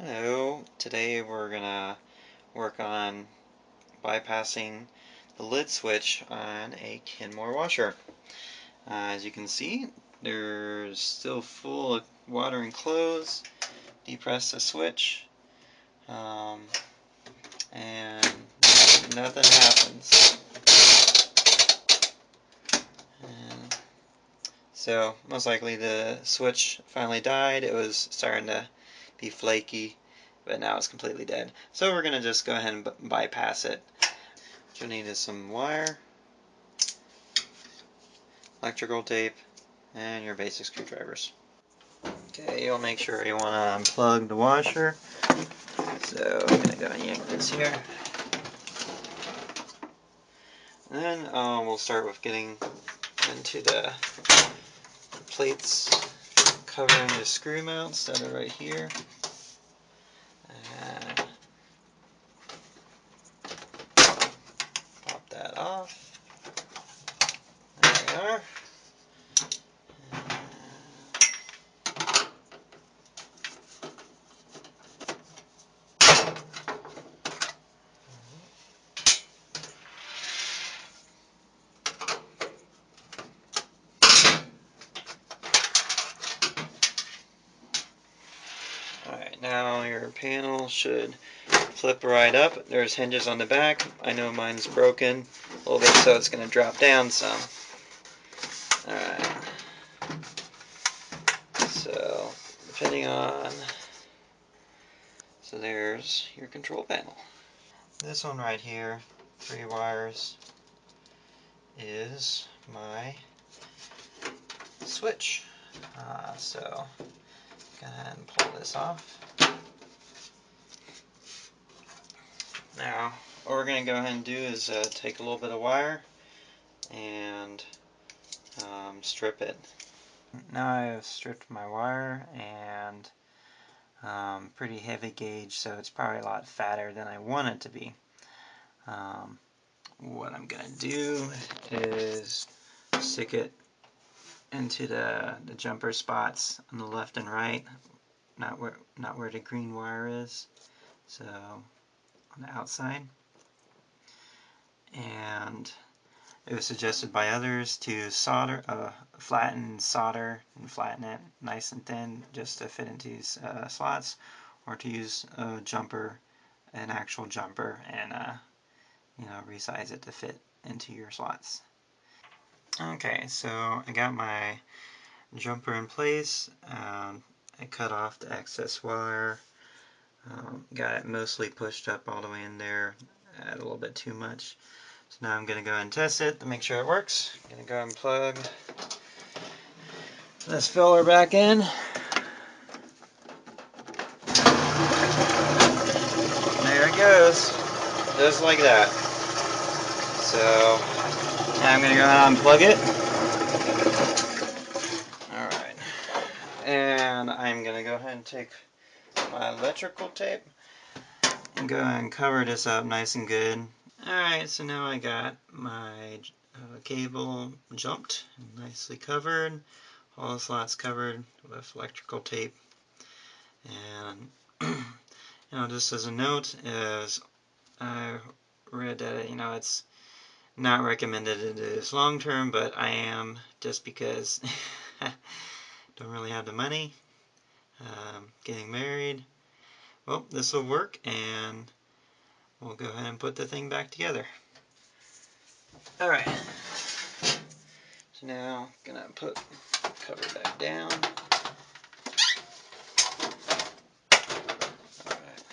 Hello, today we're gonna work on bypassing the lid switch on a Kenmore washer. As you can see, there's still full of water and clothes. Depress the switch, and nothing happens. And so most likely the switch finally died. It was starting to be flaky, but now it's completely dead. So we're gonna just go ahead and bypass it. What you'll need is some wire, electrical tape, and your basic screwdrivers. Okay, you'll make sure you want to unplug the washer. So I'm going to go and yank this here. And then we'll start with getting into the plates covering the screw mounts that are right here. And pop that off. There we are. Alright, now your panel should flip right up. There's hinges on the back. I know mine's broken a little bit, so it's going to drop down some. Alright. So, depending on... So there's your control panel. This one right here, 3 wires, is my switch. So, go ahead and pull this off. Now, what we're going to go ahead and do is take a little bit of wire and strip it. Now I have stripped my wire, and pretty heavy gauge, so it's probably a lot fatter than I want it to be. What I'm going to do is stick it into the jumper spots on the left and right, not where the green wire is, so on the outside. And it was suggested by others to flatten it nice and thin just to fit into these slots, or to use an actual jumper, and resize it to fit into your slots. Okay, so I got my jumper in place. I cut off the excess wire. Got it mostly pushed up all the way in there. Add a little bit too much. So now I'm going to go and test it to make sure it works. I'm going to go and plug this filler back in. There it goes. Just like that. So now I'm going to go ahead and unplug it. Alright. And I'm going to go ahead and take my electrical tape and go ahead and cover this up nice and good. Alright, so now I got my cable jumped and nicely covered. All the slots covered with electrical tape. And just as a note, is I read that it's not recommended to do this long term, but I am, just because don't really have the money. Getting married. Well, this will work, and we'll go ahead and put the thing back together. Alright. So now I'm gonna put cover back down. Alright.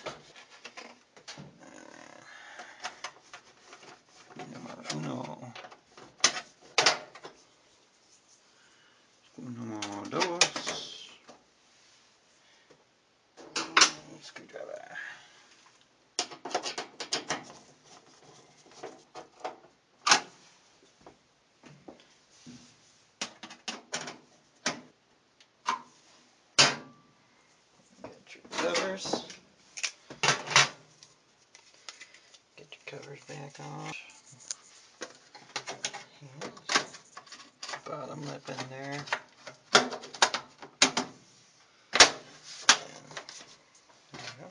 Uno, dos. Screwdriver. Get your covers. Get your covers back on. Bottom lip in there. There we go.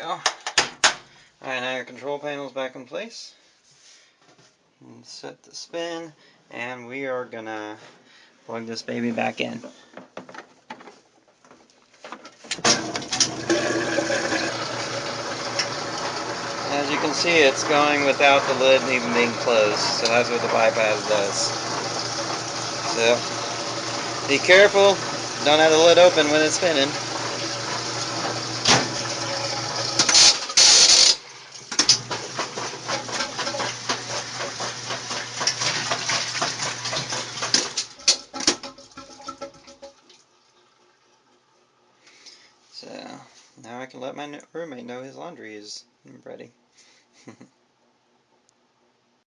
go. Alright, now your control panel's back in place. And set the spin, and we are gonna plug this baby back in. As you can see, it's going without the lid even being closed, so that's what the bypass does. So, be careful, don't have the lid open when it's spinning. So, now I can let my roommate know his laundry is ready.